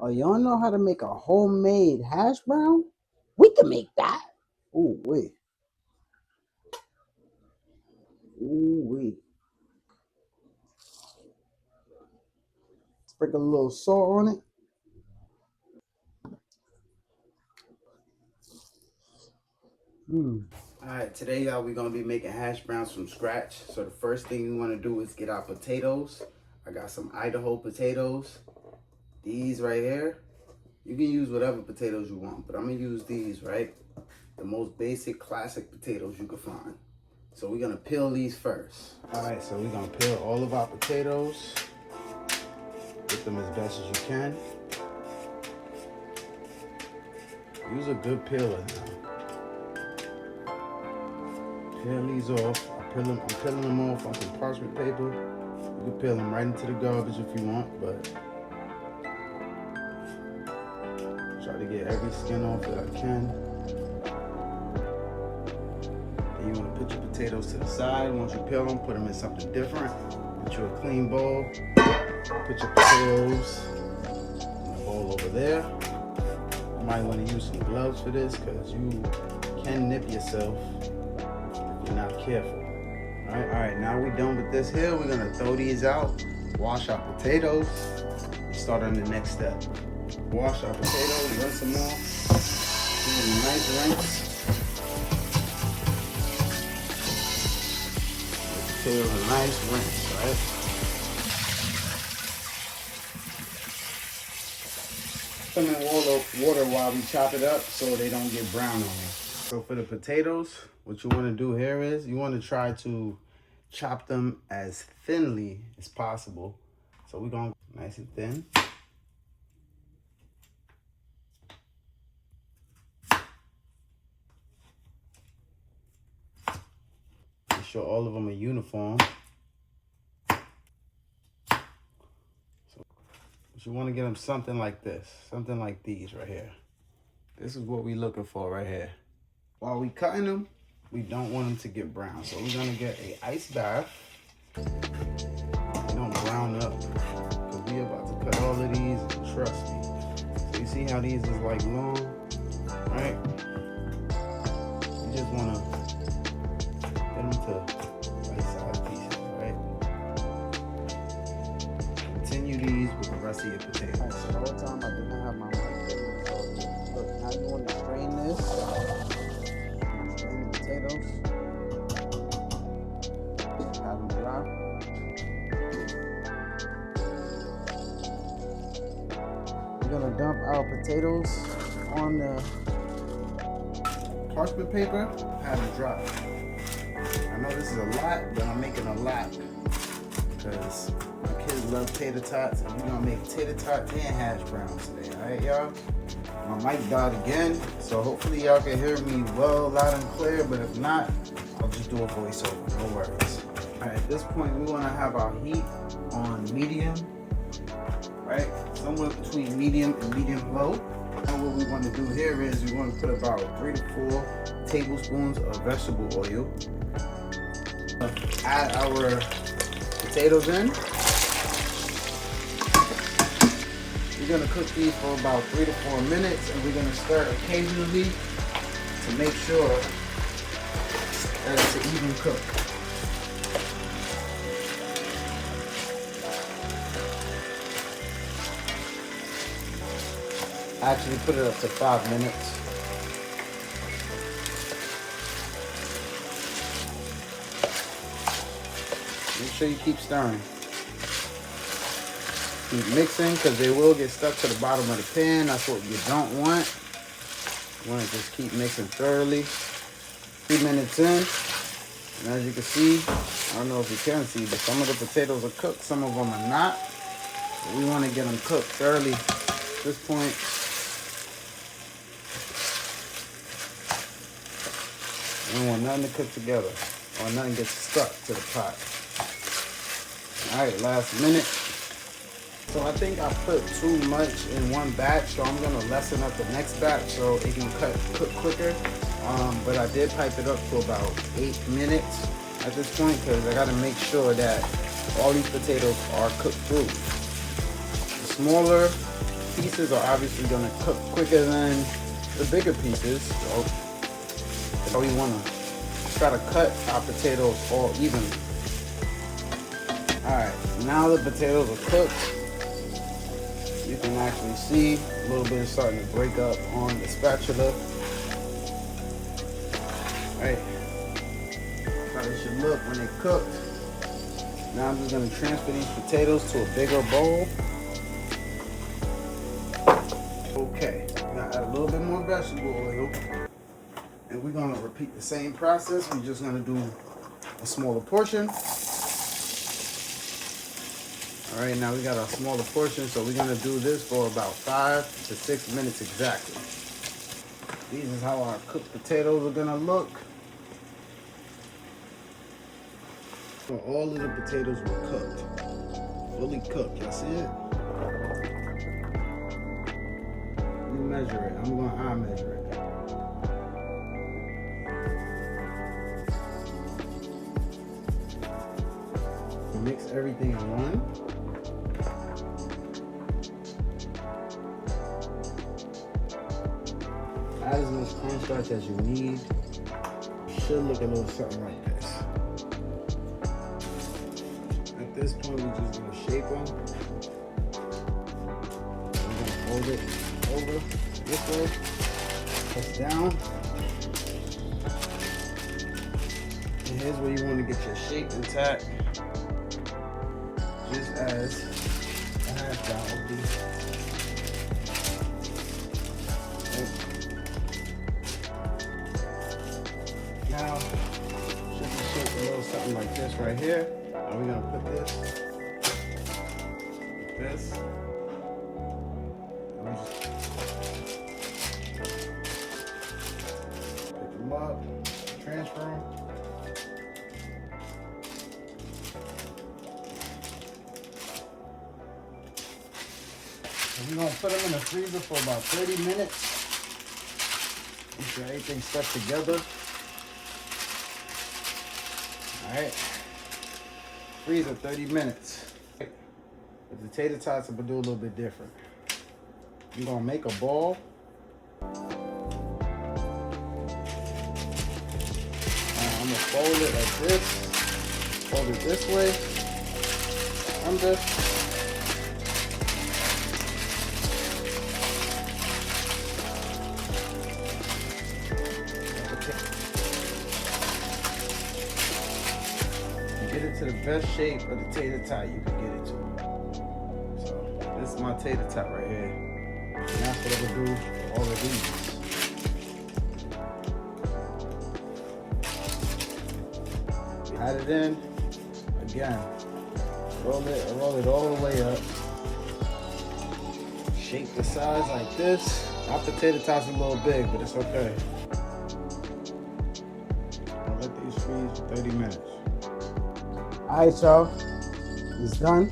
Oh, y'all know how to make a homemade hash brown? We can make that. Ooh, wait. Ooh, wait. Sprinkle a little salt on it. Alright, today y'all we're gonna be making hash browns from scratch. So the first thing we wanna do is get our potatoes. I got some Idaho potatoes. These right here. You can use whatever potatoes you want, but I'm gonna use these, right? The most basic classic potatoes you can find. So we're gonna peel these first. Alright, so we're gonna peel all of our potatoes. Get them as best as you can. Use a good peeler now. Peel these off. I'm peeling them off on some parchment paper. You can peel them right into the garbage if you want, but try to get every skin off that I can. Then you want to put your potatoes to the side. Once you peel them, put them in something different. Get you a clean bowl. Put your potatoes in the bowl over there. You might want to use some gloves for this because you can nip yourself if you're not careful. All right, now we're done with this here. We're gonna throw these out, wash our potatoes, and start on the next step. Wash our potatoes, rinse them off, give them a nice rinse. Potatoes a nice rinse, right? Put them in water while we chop it up so they don't get brown on you. So for the potatoes, what you want to do here is you want to try to chop them as thinly as possible. So we're going nice and thin. Make sure all of them are uniform. So you want to get them something like this, something like these right here. This is what we're looking for right here. While we cutting them, we don't want them to get brown. So we're gonna get a ice bath. They don't brown up because we about to cut all of these, trust me. So you see how these is like long, right? You just wanna get them to right-size pieces, right? Continue these with the rest of your potatoes. All right, so the whole time I didn't have my mic ready. So look, now you wanna strain this. Potatoes, have them dry. We're gonna dump our potatoes on the parchment paper, have them dry. I know this is a lot, but I'm making a lot because my kids love tater tots, and we're gonna make tater tots and hash browns today, all right, y'all? My mic died again, so hopefully y'all can hear me well, loud and clear, but if not, I'll just do a voiceover, no worries. All right, at this point, we wanna have our heat on medium, right? Somewhere between medium and medium low. And what we wanna do here is we wanna put about 3 to 4 tablespoons of vegetable oil. Add our potatoes in. We're gonna cook these for about 3 to 4 minutes, and we're gonna stir occasionally to make sure that it's an even cook. Actually put it up to 5 minutes. Make sure you keep stirring. Keep mixing because they will get stuck to the bottom of the pan. That's what you don't want. You want to just keep mixing thoroughly. 3 minutes in, and as you can see, I don't know if you can see, but some of the potatoes are cooked, some of them are not. But we want to get them cooked thoroughly at this point. We don't want nothing to cook together or nothing gets stuck to the pot. All right, last minute. So I think I put too much in one batch, so I'm gonna lessen up the next batch so it can cook quicker. But I did pipe it up to about 8 minutes at this point because I gotta make sure that all these potatoes are cooked through. The smaller pieces are obviously gonna cook quicker than the bigger pieces. So that's how we wanna try to cut our potatoes all evenly. Alright, now the potatoes are cooked. You can actually see a little bit is starting to break up on the spatula. Alright, how they should look when they cooked. Now I'm just going to transfer these potatoes to a bigger bowl. Okay, we're going to add a little bit more vegetable oil. And we're going to repeat the same process. We're just going to do a smaller portion. Alright, now we got a smaller portion, so we're going to do this for about 5 to 6 minutes exactly. This is how our cooked potatoes are going to look. So all of the potatoes were cooked, fully cooked. Y'all see it? Let me measure it. I'm going to eye measure it. Mix everything in one. Add as much cornstarch as you need. It should look a little something like this. At this point, we're just going to shape them. We're going to fold it over this way, press down. And here's where you want to get your shape intact, just as a hash brown would be. Now, should be shaped a little something like this right here. Now we're gonna put this, like this. And we just pick them up, transfer them. And we're gonna put them in the freezer for about 30 minutes. Make sure everything's stuck together. Alright, freeze at 30 minutes. But the tater tots I'm gonna do a little bit different. You're gonna make a ball. I'm gonna fold it like this. Fold it this way. Under. Get it to the best shape of the tater tot you can get it to. So this is my tater tot right here. And that's what I'm gonna do for all of these. Add it in. Again, roll it all the way up. Shape the sides like this. My potato tots are a little big, but it's okay. I'll let these freeze for 30 minutes. Alright, y'all, it's done.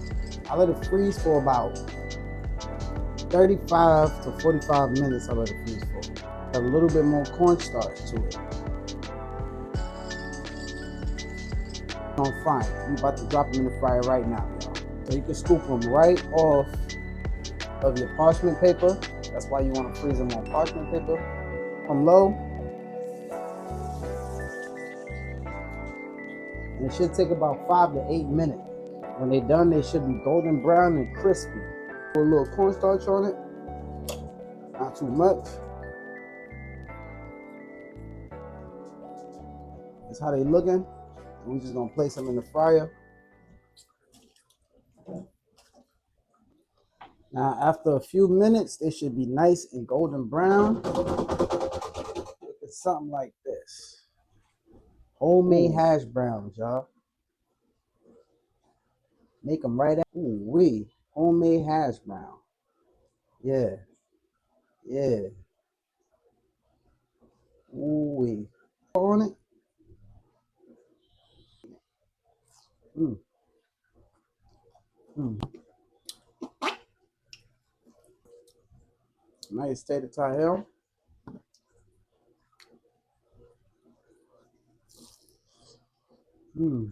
I let it freeze for about 35 to 45 minutes. I let it freeze for. A little bit more cornstarch to it. On frying. I'm about to drop them in the fryer right now, y'all. So you can scoop them right off of your parchment paper. That's why you want to freeze them on parchment paper. From low. And it should take about 5 to 8 minutes. When they're done, they should be golden brown and crispy. Put a little cornstarch on it, not too much. That's how they looking. We're just gonna place them in the fryer. Now, after a few minutes, they should be nice and golden brown. It's something like this. Homemade hash browns, y'all. Make them right at, ooh wee, homemade hash brown. Yeah, yeah. Ooh wee. On it. Mm. Mm. Nice tater tot here. Mm.